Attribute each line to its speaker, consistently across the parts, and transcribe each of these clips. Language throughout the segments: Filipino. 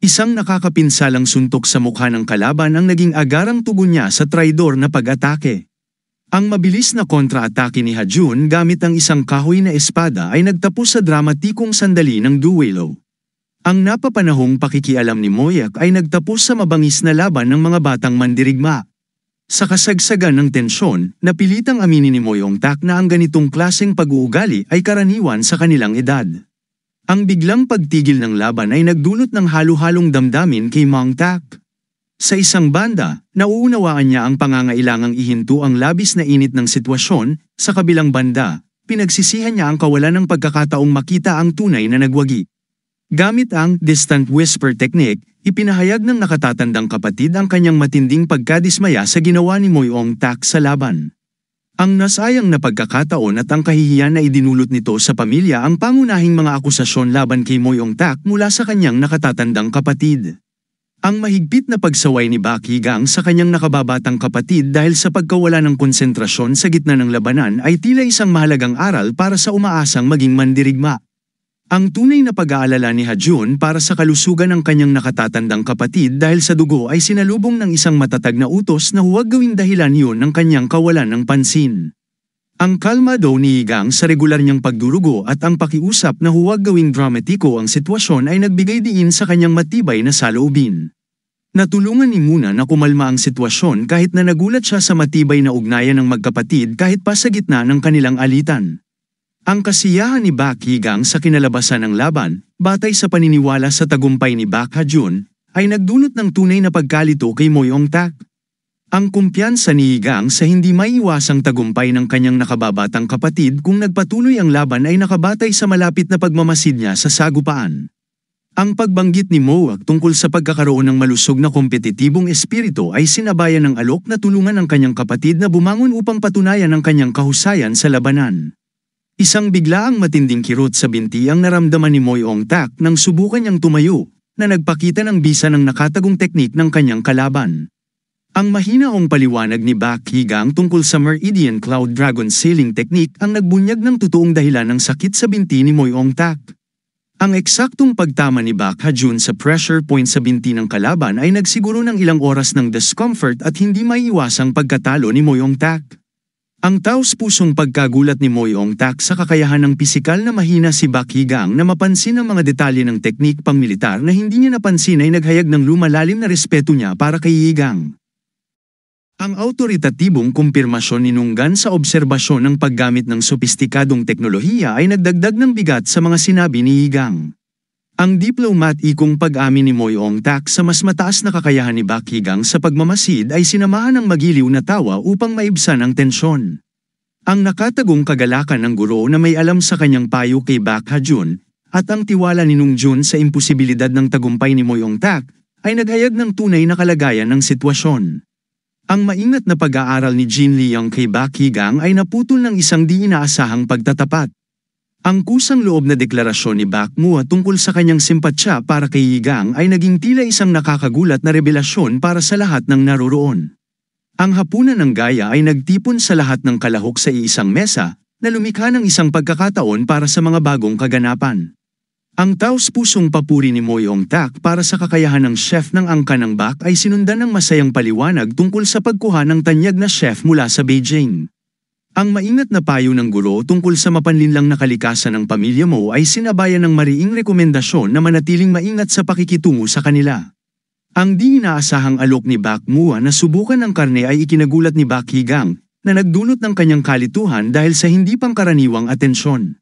Speaker 1: Isang nakakapinsalang suntok sa mukha ng kalaban ang naging agarang tugon niya sa traidor na pag-atake. Ang mabilis na kontra-atake ni Hajun gamit ang isang kahoy na espada ay nagtapos sa dramatikong sandali ng duelo. Ang napapanahong pakikialam ni Moyak ay nagtapos sa mabangis na laban ng mga batang mandirigma. Sa kasagsagan ng tensyon, napilitang aminin ni Moyong-tak na ang ganitong klaseng pag-uugali ay karaniwan sa kanilang edad. Ang biglang pagtigil ng laban ay nagdulot ng halo-halong damdamin kay Mong-tak. Sa isang banda, nauunawaan niya ang pangangailangang ihinto ang labis na init ng sitwasyon, sa kabilang banda, pinagsisihan niya ang kawalan ng pagkakataong makita ang tunay na nagwagi. Gamit ang distant whisper technique, ipinahayag ng nakatatandang kapatid ang kanyang matinding pagkadismaya sa ginawa ni Moyong-tak sa laban. Ang nasayang na pagkakataon at ang kahihiyan na idinulot nito sa pamilya ang pangunahing mga akusasyon laban kay Moyong-tak mula sa kanyang nakatatandang kapatid. Ang mahigpit na pagsaway ni Bakigang sa kanyang nakababatang kapatid dahil sa pagkawala ng konsentrasyon sa gitna ng labanan ay tila isang mahalagang aral para sa umaasang maging mandirigma. Ang tunay na pag-aalala ni Hajun para sa kalusugan ng kanyang nakatatandang kapatid dahil sa dugo ay sinalubong ng isang matatag na utos na huwag gawing dahilan yun ng kanyang kawalan ng pansin. Ang kalmado ni Higang sa regular niyang pagdurugo at ang pakiusap na huwag gawing dramatiko ang sitwasyon ay nagbigay diin sa kanyang matibay na saloobin. Natulungan ni Muna na kumalma ang sitwasyon kahit na nagulat siya sa matibay na ugnayan ng magkapatid kahit pa sa gitna ng kanilang alitan. Ang kasiyahan ni Bakigang sa kinalabasan ng laban, batay sa paniniwala sa tagumpay ni Bak Hajun, ay nagdulot ng tunay na pagkalito kay Moyong-tak. Ang kumpiyansa ni Higang sa hindi maiiwasang tagumpay ng kanyang nakababatang kapatid kung nagpatuloy ang laban ay nakabatay sa malapit na pagmamasid niya sa sagupaan. Ang pagbanggit ni Moak tungkol sa pagkakaroon ng malusog na kompetitibong espiritu ay sinabayan ng alok na tulungan ang kanyang kapatid na bumangon upang patunayan ang kanyang kahusayan sa labanan. Isang biglaang matinding kirot sa binti ang naramdaman ni Moyong-tak nang subukan niyang tumayo, na nagpakita ng bisa ng nakatagong teknik ng kanyang kalaban. Ang mahinaong paliwanag ni Bak Higang tungkol sa Meridian Cloud Dragon Sailing Technique ang nagbunyag ng totoong dahilan ng sakit sa binti ni Moyong-tak. Ang eksaktong pagtama ni Bak Hajun sa pressure point sa binti ng kalaban ay nagsiguro ng ilang oras ng discomfort at hindi maiiwasang pagkatalo ni Moyong-tak. Ang taos-pusong pagkagulat ni Moyong-tak sa kakayahan ng pisikal na mahina si Bak Higang na mapansin ang mga detalye ng teknik pangmilitar na hindi niya napansin ay naghayag ng lumalalim na respeto niya para kay Higang. Ang autoritatibong kumpirmasyon ni Nunggan sa obserbasyon ng paggamit ng sopistikadong teknolohiya ay nagdagdag ng bigat sa mga sinabi ni Higang. Ang diplomatikong pag-amin ni Moyong-tak sa mas mataas na kakayahan ni Bak Higang sa pagmamasid ay sinamahan ng magiliw na tawa upang maibsan ang tensyon. Ang nakatagong kagalakan ng guro na may alam sa kanyang payo kay Bak Hajun, at ang tiwala ni Nungjun sa imposibilidad ng tagumpay ni Moyong-tak, ay naghayag ng tunay na kalagayan ng sitwasyon. Ang maingat na pag-aaral ni Jin Liang kay Bak Higang ay naputol ng isang di inaasahang pagtatapat. Ang kusang loob na deklarasyon ni Bak Mua tungkol sa kanyang simpatsya para kay Higang ay naging tila isang nakakagulat na revelasyon para sa lahat ng naroroon. Ang hapunan ng gaya ay nagtipon sa lahat ng kalahok sa iisang mesa, na lumikha ng isang pagkakataon para sa mga bagong kaganapan. Ang taos-pusong papuri ni Moyong-tak para sa kakayahan ng chef ng angka ng Bak ay sinundan ng masayang paliwanag tungkol sa pagkuha ng tanyag na chef mula sa Beijing. Ang maingat na payo ng guro tungkol sa mapanlinlang na kalikasan ng pamilya mo ay sinabayan ng mariing rekomendasyon na manatiling maingat sa pakikitungo sa kanila. Ang di inaasahang alok ni Bak Mua na subukan ng karne ay ikinagulat ni Bak Higang, na nagdulot ng kanyang kalituhan dahil sa hindi pangkaraniwang atensyon.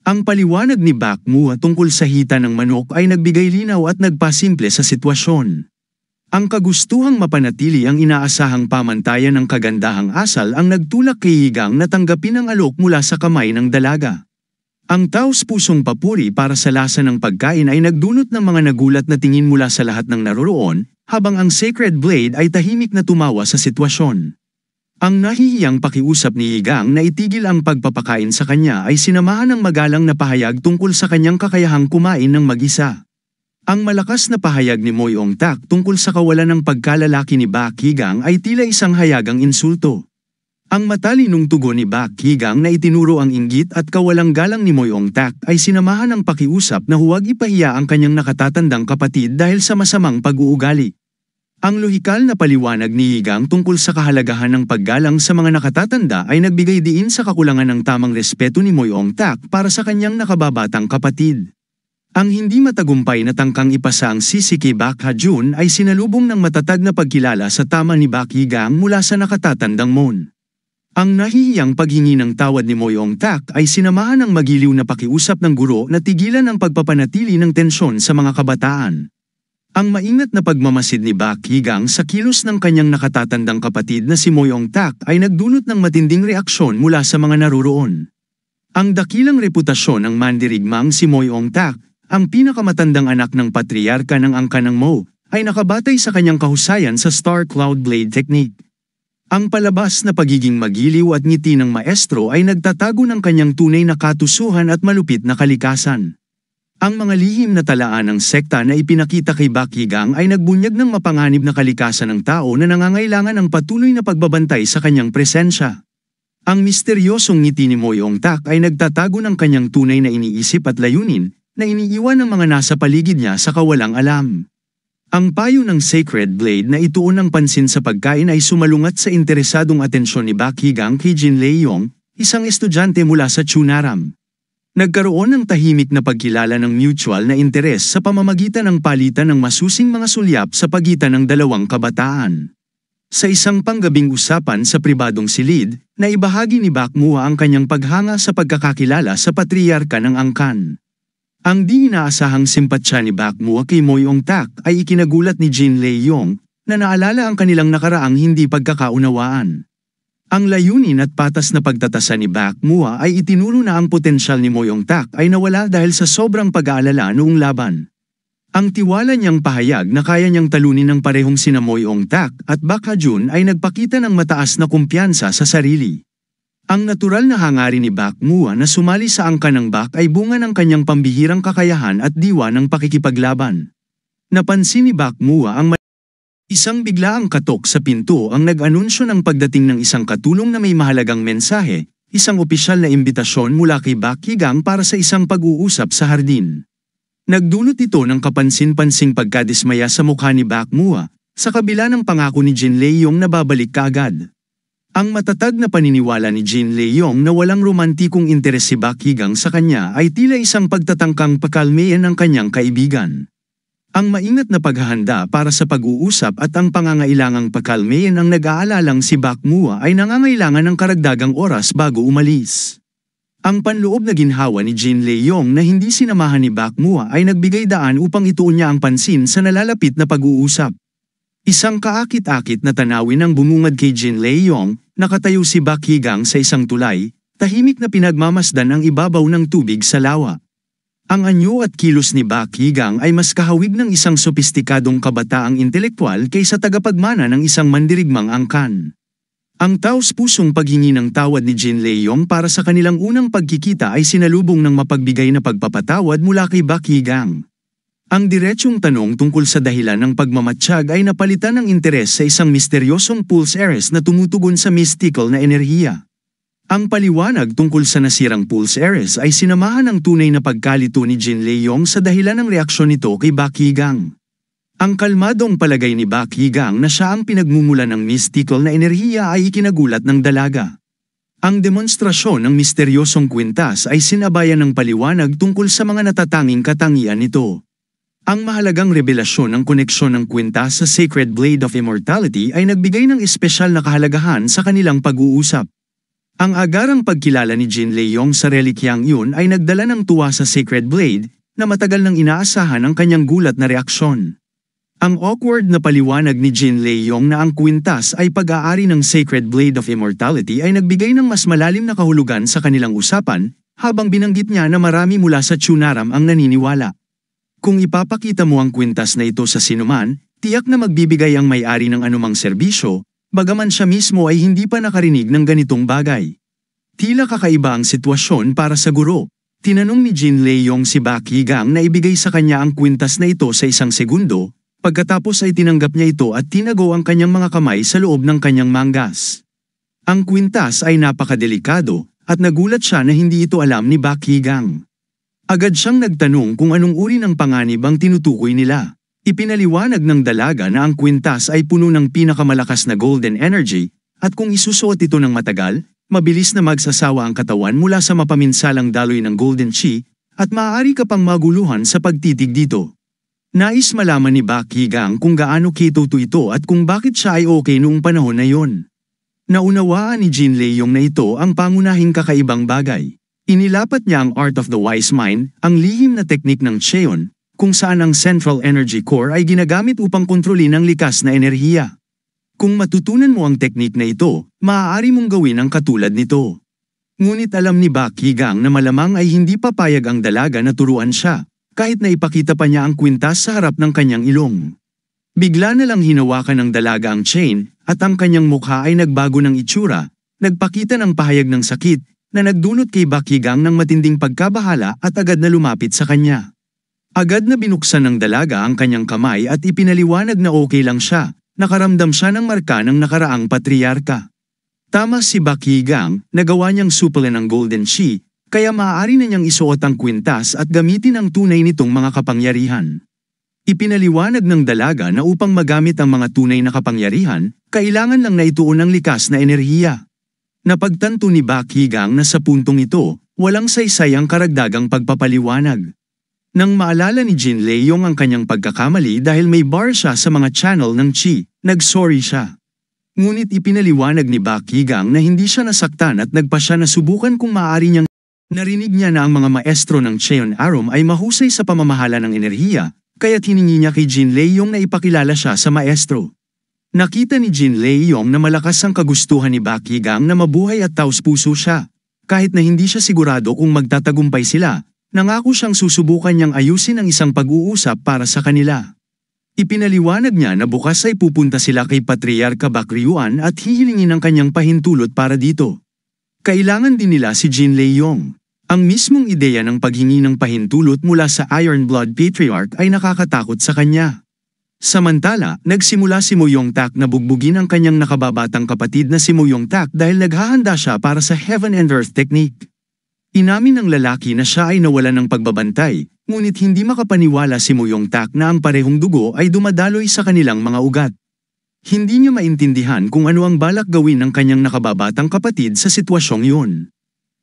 Speaker 1: Ang paliwanag ni Bak Mua tungkol sa hita ng manok ay nagbigay linaw at nagpasimple sa sitwasyon. Ang kagustuhang mapanatili ang inaasahang pamantayan ng kagandahang asal ang nagtulak kay Higang na tanggapin ang alok mula sa kamay ng dalaga. Ang taos-pusong papuri para sa lasa ng pagkain ay nagdulot ng mga nagulat na tingin mula sa lahat ng naroroon, habang ang Sacred Blade ay tahimik na tumawa sa sitwasyon. Ang nahihiyang pakiusap ni Higang na itigil ang pagpapakain sa kanya ay sinamahan ng magalang na pahayag tungkol sa kanyang kakayahang kumain ng mag-isa. Ang malakas na pahayag ni Moyong-tak tungkol sa kawalan ng pagkalalaki ni Bak Higang ay tila isang hayagang insulto. Ang matalinong tugon ni Bak Higang na itinuro ang inggit at kawalang galang ni Moyong Tak ay sinamahan ng pakiusap na huwag ipahiya ang kanyang nakatatandang kapatid dahil sa masamang pag-uugali. Ang lohikal na paliwanag ni Higang tungkol sa kahalagahan ng paggalang sa mga nakatatanda ay nagbigay diin sa kakulangan ng tamang respeto ni Moyong Tak para sa kanyang nakababatang kapatid. Ang hindi matagumpay na tangkang ipasa ang sisi kay Bak Ha-jun ay sinalubong ng matatag na pagkilala sa tama ni Bak Higang mula sa nakatatandang Mon. Ang nahihiyang paghingi ng tawad ni Moyong Tak ay sinamahan ng magiliw na pakiusap ng guro na tigilan ang pagpapanatili ng tensyon sa mga kabataan. Ang maingat na pagmamasid ni Bak Higang sa kilos ng kanyang nakatatandang kapatid na si Moyong Tak ay nagdulot ng matinding reaksyon mula sa mga naroroon. Ang dakilang reputasyon ng mandirigmang si Moyong Tak, ang pinakamatandang anak ng patriarka ng angkan ng Mo, ay nakabatay sa kanyang kahusayan sa Star Cloud Blade Technique. Ang palabas na pagiging magiliw at ngiti ng maestro ay nagtatago ng kanyang tunay na katusuhan at malupit na kalikasan. Ang mga lihim na talaan ng sekta na ipinakita kay Bak Higang ay nagbunyag ng mapanganib na kalikasan ng tao na nangangailangan ng patuloy na pagbabantay sa kanyang presensya. Ang misteryosong ngiti ni Moyong Tak ay nagtatago ng kanyang tunay na iniisip at layunin na iniiwan ng mga nasa paligid niya sa kawalang alam. Ang payo ng Sacred Blade na ituon ng pansin sa pagkain ay sumalungat sa interesadong atensyon ni Bak Higang kay Jin Leong, isang estudyante mula sa Chunaram. Nagkaroon ng tahimik na pagkilala ng mutual na interes sa pamamagitan ng palitan ng masusing mga sulyap sa pagitan ng dalawang kabataan. Sa isang panggabing usapan sa pribadong silid, naibahagi ni Bak Mua ang kanyang paghanga sa pagkakakilala sa patriarka ng angkan. Ang di inaasahang simpatsya ni Bak Mua kay Moyong Tak ay ikinagulat ni Jin Leong na naalala ang kanilang nakaraang hindi pagkakaunawaan. Ang layunin at patas na pagtatasa ni Bak Mua ay itinuro na ang potensyal ni Moyong Tak ay nawala dahil sa sobrang pag-aalala noong laban. Ang tiwala niyang pahayag na kaya niyang talunin ng parehong sina Moyong Tak at Bak Ha-jun ay nagpakita ng mataas na kumpiyansa sa sarili. Ang natural na hangarin ni Bak Mua na sumali sa angkan ng Bak ay bunga ng kanyang pambihirang kakayahan at diwa ng pakikipaglaban. Napansin ni Bak Mua ang isang biglaang katok sa pinto ang nag-anunsyo ng pagdating ng isang katulong na may mahalagang mensahe, isang opisyal na imbitasyon mula kay Bak Higang para sa isang pag-uusap sa hardin. Nagdulot ito ng kapansin-pansing pagkadismaya sa mukha ni Bak Mua, sa kabila ng pangako ni Jin Leong na babalik kaagad. Ang matatag na paniniwala ni Jin Leong na walang romantikong interes si Bak Higang sa kanya ay tila isang pagtatangkang pakalmeyan ng kanyang kaibigan. Ang maingat na paghahanda para sa pag-uusap at ang pangangailangang pakalmeyan ang nag-aalalang si Bak Mua ay nangangailangan ng karagdagang oras bago umalis. Ang panloob na ginhawa ni Jin Leong na hindi sinamahan ni Bak Mua ay nagbigay daan upang ituon niya ang pansin sa nalalapit na pag-uusap. Isang kaakit-akit na tanawin ang bumungad kay Jin Leong, nakatayo si Bak Higang sa isang tulay, tahimik na pinagmamasdan ang ibabaw ng tubig sa lawa. Ang anyo at kilos ni Bak Higang ay mas kahawig ng isang sopistikadong kabataang intelektual kaysa tagapagmana ng isang mandirigmang angkan. Ang taos-pusong paghingi ng tawad ni Jin Leong para sa kanilang unang pagkikita ay sinalubong ng mapagbigay na pagpapatawad mula kay Bak Higang. Ang diretsyong tanong tungkol sa dahilan ng pagmamatsyag ay napalitan ng interes sa isang misteryosong pulse heiress na tumutugon sa mystical na enerhiya. Ang paliwanag tungkol sa nasirang pulse heiress ay sinamahan ng tunay na pagkalito ni Jin Leong sa dahilan ng reaksyon nito kay Bak Higang. Ang kalmadong palagay ni Bak Higang na siya ang pinagmumula ng mystical na enerhiya ay ikinagulat ng dalaga. Ang demonstrasyon ng misteryosong kwintas ay sinabayan ng paliwanag tungkol sa mga natatanging katangian nito. Ang mahalagang revelasyon ng koneksyon ng kwintas sa Sacred Blade of Immortality ay nagbigay ng espesyal na kahalagahan sa kanilang pag-uusap. Ang agarang pagkilala ni Jin Leong sa relikyang yun ay nagdala ng tuwa sa Sacred Blade, na matagal nang inaasahan ang kanyang gulat na reaksyon. Ang awkward na paliwanag ni Jin Leong na ang kwintas ay pag-aari ng Sacred Blade of Immortality ay nagbigay ng mas malalim na kahulugan sa kanilang usapan, habang binanggit niya na marami mula sa Chunaram ang naniniwala. Kung ipapakita mo ang kwintas na ito sa sinuman, tiyak na magbibigay ang may-ari ng anumang serbisyo, bagaman siya mismo ay hindi pa nakarinig ng ganitong bagay. Tila kakaiba ang sitwasyon para sa guro. Tinanong ni Jin Leong si Bak Higang na ibigay sa kanya ang kwintas na ito sa isang segundo, pagkatapos ay tinanggap niya ito at tinago ang kanyang mga kamay sa loob ng kanyang manggas. Ang kwintas ay napakadelikado at nagulat siya na hindi ito alam ni Bak Higang. Agad siyang nagtanong kung anong uri ng panganib ang tinutukoy nila. Ipinaliwanag ng dalaga na ang kwintas ay puno ng pinakamalakas na golden energy at kung isusuot ito ng matagal, mabilis na magsasawa ang katawan mula sa mapaminsalang daloy ng golden chi at maaari ka pang maguluhan sa pagtitig dito. Nais malaman ni Bak Higang kung gaano kitoto ito at kung bakit siya ay okay noong panahon na yon. Naunawaan ni Jin Leong na ito ang pangunahing kakaibang bagay. Inilapat niya ang Art of the Wise Mind, ang lihim na teknik ng Cheon, kung saan ang Central Energy Core ay ginagamit upang kontrolin ang likas na enerhiya. Kung matutunan mo ang teknik na ito, maaari mong gawin ang katulad nito. Ngunit alam ni Bak Higang na malamang ay hindi papayag ang dalaga na turuan siya, kahit na ipakita pa niya ang kwintas sa harap ng kanyang ilong. Bigla na lang hinawakan ng dalaga ang chain at ang kanyang mukha ay nagbago ng itsura, nagpakita ng pahayag ng sakit na nagdulot kay Bak Higang ng matinding pagkabahala at agad na lumapit sa kanya. Agad na binuksan ng dalaga ang kanyang kamay at ipinaliwanag na okay lang siya, nakaramdam siya ng marka ng nakaraang patriarka. Tama si Bak Higang, nagawa niyang suplen ang golden chi, kaya maaari na niyang isuot ang kwintas at gamitin ang tunay nitong mga kapangyarihan. Ipinaliwanag ng dalaga na upang magamit ang mga tunay na kapangyarihan, kailangan lang na ituon ang likas na enerhiya. Napagtanto ni Bak Higang na sa puntong ito, walang saysay ang karagdagang pagpapaliwanag. Nang maalala ni Jin Leong ang kanyang pagkakamali dahil may bar siya sa mga channel ng chi, nag-sorry siya. Ngunit ipinaliwanag ni Bak Higang na hindi siya nasaktan at nagpa siya na subukan kung maaari niyang narinig niya na ang mga maestro ng Cheon Arum ay mahusay sa pamamahala ng enerhiya, kaya't hiningi niya kay Jin Leong na ipakilala siya sa maestro. Nakita ni Jin Leong na malakas ang kagustuhan ni Bak Higang na mabuhay at taos-puso siya. Kahit na hindi siya sigurado kung magtatagumpay sila, nangako siyang susubukan niyang ayusin ang isang pag-uusap para sa kanila. Ipinaliwanag niya na bukas ay pupunta sila kay Patriarka Bakryuan at hihilingin ang kanyang pahintulot para dito. Kailangan din nila si Jin Leong. Ang mismong ideya ng paghingi ng pahintulot mula sa Iron Blood Patriarch ay nakakatakot sa kanya. Samantala, nagsimula si Mo Yong-tak na bugbugin ang kanyang nakababatang kapatid na si Mo Yong-tak dahil naghahanda siya para sa Heaven and Earth Technique. Inamin ng lalaki na siya ay nawalan ng pagbabantay, ngunit hindi makapaniwala si Mo Yong-tak na ang parehong dugo ay dumadaloy sa kanilang mga ugat. Hindi niya maintindihan kung ano ang balak gawin ng kanyang nakababatang kapatid sa sitwasyong yun.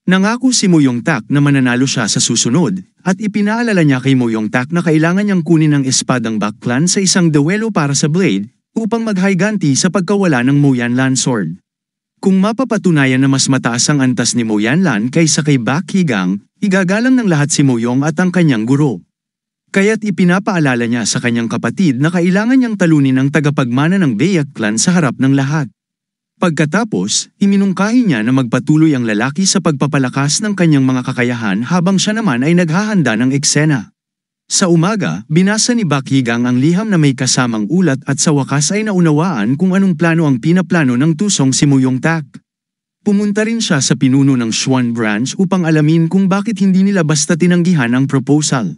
Speaker 1: Nangako si Mo Yong-tak na mananalo siya sa susunod, at ipinaalala niya kay Mo Yong-tak na kailangan niyang kunin ang espadang Bak Clan sa isang duwelo para sa Blade, upang maghiganti sa pagkawala ng Mo Yanlan Sword. Kung mapapatunayan na mas mataas ang antas ni Mo Yanlan kaysa kay Bak Higang, igagalang ng lahat si Mo Yong at ang kanyang guro. Kaya't ipinapaalala niya sa kanyang kapatid na kailangan niyang talunin ang tagapagmana ng Baek Clan sa harap ng lahat. Pagkatapos, iminungkahi niya na magpatuloy ang lalaki sa pagpapalakas ng kanyang mga kakayahan habang siya naman ay naghahanda ng eksena. Sa umaga, binasa ni Bak Higang ang liham na may kasamang ulat at sa wakas ay naunawaan kung anong plano ang pinaplano ng tusong si Mo Yong-tak. Pumunta rin siya sa pinuno ng Xuan Branch upang alamin kung bakit hindi nila basta tinanggihan ang proposal.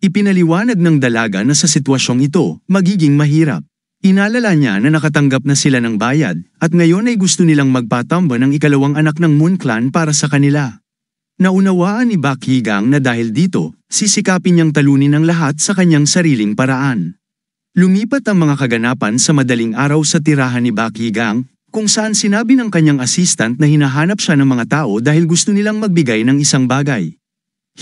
Speaker 1: Ipinaliwanag ng dalaga na sa sitwasyong ito, magiging mahirap. Inalala niya na nakatanggap na sila ng bayad at ngayon ay gusto nilang magpatamba ng ikalawang anak ng Moon Clan para sa kanila. Naunawaan ni Bak Higang na dahil dito, sisikapin niyang talunin ang lahat sa kanyang sariling paraan. Lumipat ang mga kaganapan sa madaling araw sa tirahan ni Bak Higang, kung saan sinabi ng kanyang assistant na hinahanap siya ng mga tao dahil gusto nilang magbigay ng isang bagay.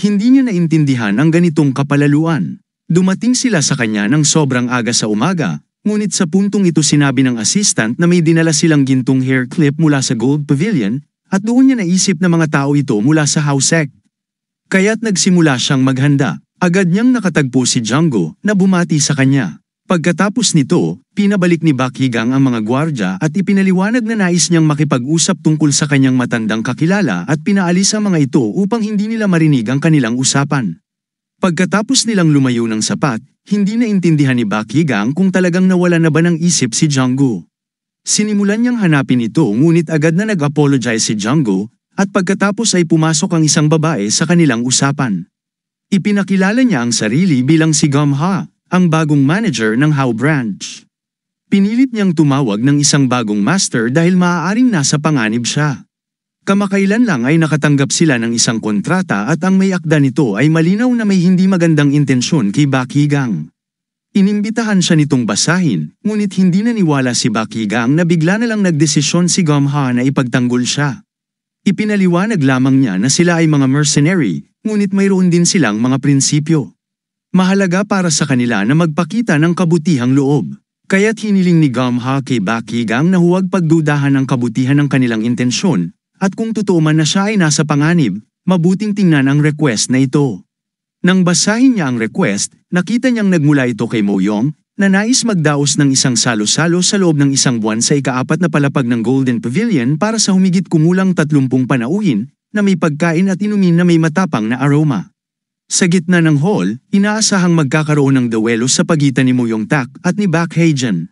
Speaker 1: Hindi niya naintindihan ang ganitong kapalaluan. Dumating sila sa kanya ng sobrang aga sa umaga, ngunit sa puntong ito sinabi ng assistant na may dinala silang gintong hair clip mula sa Gold Pavilion, at doon niya naisip na mga tao ito mula sa house sect. Kaya't nagsimula siyang maghanda. Agad niyang nakatagpo si Django na bumati sa kanya. Pagkatapos nito, pinabalik ni Bak Higang ang mga gwardya at ipinaliwanag na nais niyang makipag-usap tungkol sa kanyang matandang kakilala at pinaalis ang mga ito upang hindi nila marinig ang kanilang usapan. Pagkatapos nilang lumayo ng sapat, hindi naintindihan ni Bak Higang kung talagang nawala na ba ng isip si Django. Sinimulan niyang hanapin ito ngunit agad na nag-apologize si Django at pagkatapos ay pumasok ang isang babae sa kanilang usapan. Ipinakilala niya ang sarili bilang si Gum Ha, ang bagong manager ng Hao Branch. Pinilit niyang tumawag ng isang bagong master dahil maaaring nasa panganib siya. Kamakailan lang ay nakatanggap sila ng isang kontrata at ang may akda nito ay malinaw na may hindi magandang intensyon kay Bakigang. Inimbitahan siya nitong basahin, ngunit hindi naniwala si Bakigang na bigla na lang nagdesisyon si Gomha na ipagtanggol siya. Ipinaliwanag lamang niya na sila ay mga mercenary, ngunit mayroon din silang mga prinsipyo. Mahalaga para sa kanila na magpakita ng kabutihang loob. Kaya't hiniling ni Gomha kay Bakigang na huwag pagdudahan ang kabutihan ng kanilang intensyon, at kung totoo man na siya ay nasa panganib, mabuting tingnan ang request na ito. Nang basahin niya ang request, nakita niyang nagmula ito kay Moyong, na nais magdaos ng isang salo-salo sa loob ng isang buwan sa ika-4 na palapag ng Golden Pavilion para sa humigit kumulang 30 panauhin, na may pagkain at inumin na may matapang na aroma. Sa gitna ng hall, inaasahang magkakaroon ng duwelo sa pagitan ni Moyong Tak at ni Bakhajan.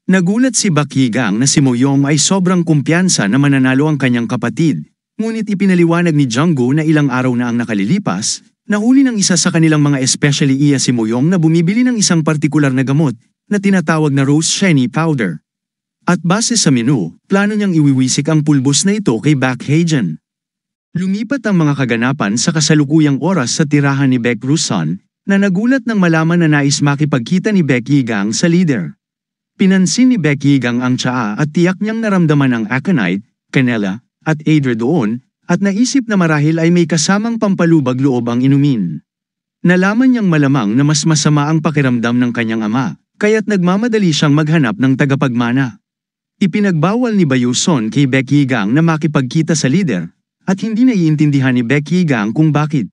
Speaker 1: Nagulat si Bakigang na si Moyong ay sobrang kumpiyansa na mananalo ang kanyang kapatid, ngunit ipinaliwanag ni Junggo na ilang araw na ang nakalilipas, nahuli ng isa sa kanilang mga especially iya si Moyong na bumibili ng isang partikular na gamot na tinatawag na Rose Shiny Powder. At base sa menu, plano niyang iwiwisik ang pulbos na ito kay Bakhajan. Lumipat ang mga kaganapan sa kasalukuyang oras sa tirahan ni Baek Rusan, na nagulat nang malaman na nais makipagkita ni Bakigang sa leader. Pinansin ni Bakigang ang tsaa at tiyak niyang naramdaman ang aconite, canela, at eider doon, at naisip na marahil ay may kasamang pampalubag loob ang inumin. Nalaman niyang malamang na mas masama ang pakiramdam ng kanyang ama, kaya't nagmamadali siyang maghanap ng tagapagmana. Ipinagbawal ni Bayuson kay Bakigang na makipagkita sa leader, at hindi naiintindihan ni Bakigang kung bakit.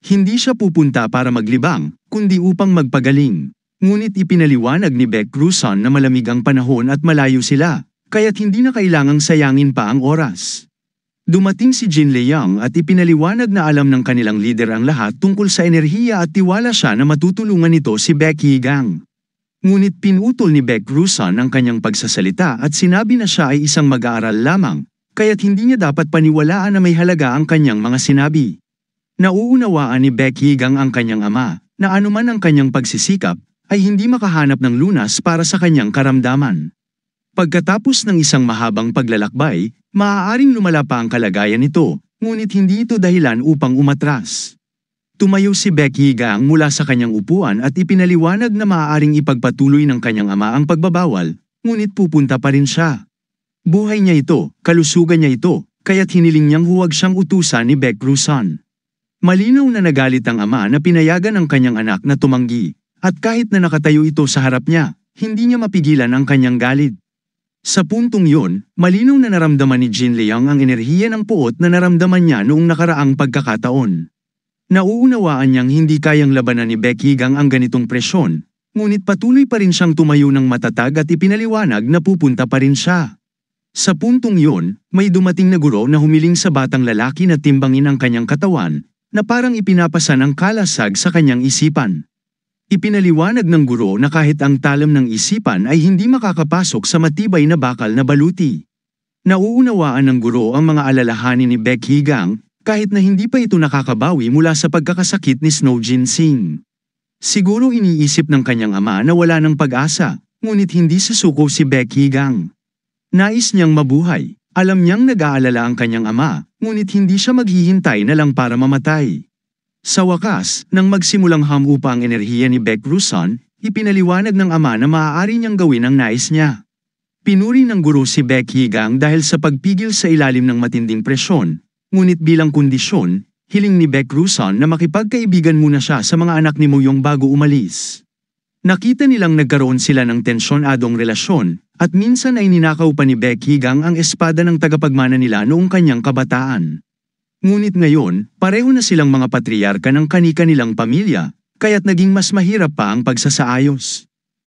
Speaker 1: Hindi siya pupunta para maglibang, kundi upang magpagaling. Ngunit ipinaliwanag ni Baek Rusan na malamig ang panahon at malayo sila, kaya't hindi na kailangang sayangin pa ang oras. Dumating si Jin Liang at ipinaliwanag na alam ng kanilang leader ang lahat tungkol sa enerhiya at tiwala siya na matutulungan nito si Bakigang. Ngunit pinutol ni Baek Rusan ang kanyang pagsasalita at sinabi na siya ay isang mag-aaral lamang, kaya't hindi niya dapat paniwalaan na may halaga ang kanyang mga sinabi. Nauunawaan ni Bakigang ang kanyang ama, na anuman ang kanyang pagsisikap, ay hindi makahanap ng lunas para sa kanyang karamdaman. Pagkatapos ng isang mahabang paglalakbay, maaaring lumala pa ang kalagayan nito, ngunit hindi ito dahilan upang umatras. Tumayo si Bakigang mula sa kanyang upuan at ipinaliwanag na maaaring ipagpatuloy ng kanyang ama ang pagbabawal, ngunit pupunta pa rin siya. Buhay niya ito, kalusugan niya ito, kaya't hiniling niyang huwag siyang utusan ni Baek Rusan. Malinaw na nagalit ang ama na pinayagan ang kanyang anak na tumanggi, at kahit na nakatayo ito sa harap niya, hindi niya mapigilan ang kanyang galit. Sa puntong yun, malinaw na naramdaman ni Jin Liang ang enerhiya ng puot na naramdaman niya noong nakaraang pagkakataon. Nauunawaan niyang hindi kayang labanan ni Bakigang ang ganitong presyon, ngunit patuloy pa rin siyang tumayo ng matatag at ipinaliwanag na pupunta pa rin siya. Sa puntong yun, may dumating na guro na humiling sa batang lalaki na timbangin ang kanyang katawan, na parang ipinapasa ng kalasag sa kanyang isipan. Ipinaliwanag ng guro na kahit ang talam ng isipan ay hindi makakapasok sa matibay na bakal na baluti. Nauunawaan ng guro ang mga alalahanin ni Bakigang, kahit na hindi pa ito nakakabawi mula sa pagkakasakit ni Snow Jin Sing. Siguro iniisip ng kanyang ama na wala ng pag-asa, ngunit hindi susuko si Bakigang. Nais niyang mabuhay. Alam niyang nag-aalala ang kanyang ama, ngunit hindi siya maghihintay na lang para mamatay. Sa wakas, nang magsimulang hamupa ang enerhiya ni Baek Rusan, ipinaliwanag ng ama na maaari niyang gawin ang nais niya. Pinuri ng guro si Bakigang dahil sa pagpigil sa ilalim ng matinding presyon, ngunit bilang kondisyon, hiling ni Baek Rusan na makipagkaibigan muna siya sa mga anak ni Moyong bago umalis. Nakita nilang nagkaroon sila ng tensyonadong relasyon, at minsan ay ninakaw pa ni Bakigang ang espada ng tagapagmana nila noong kanyang kabataan. Ngunit ngayon, pareho na silang mga patriarka ng kani-kanilang pamilya, kaya't naging mas mahirap pa ang pagsasaayos.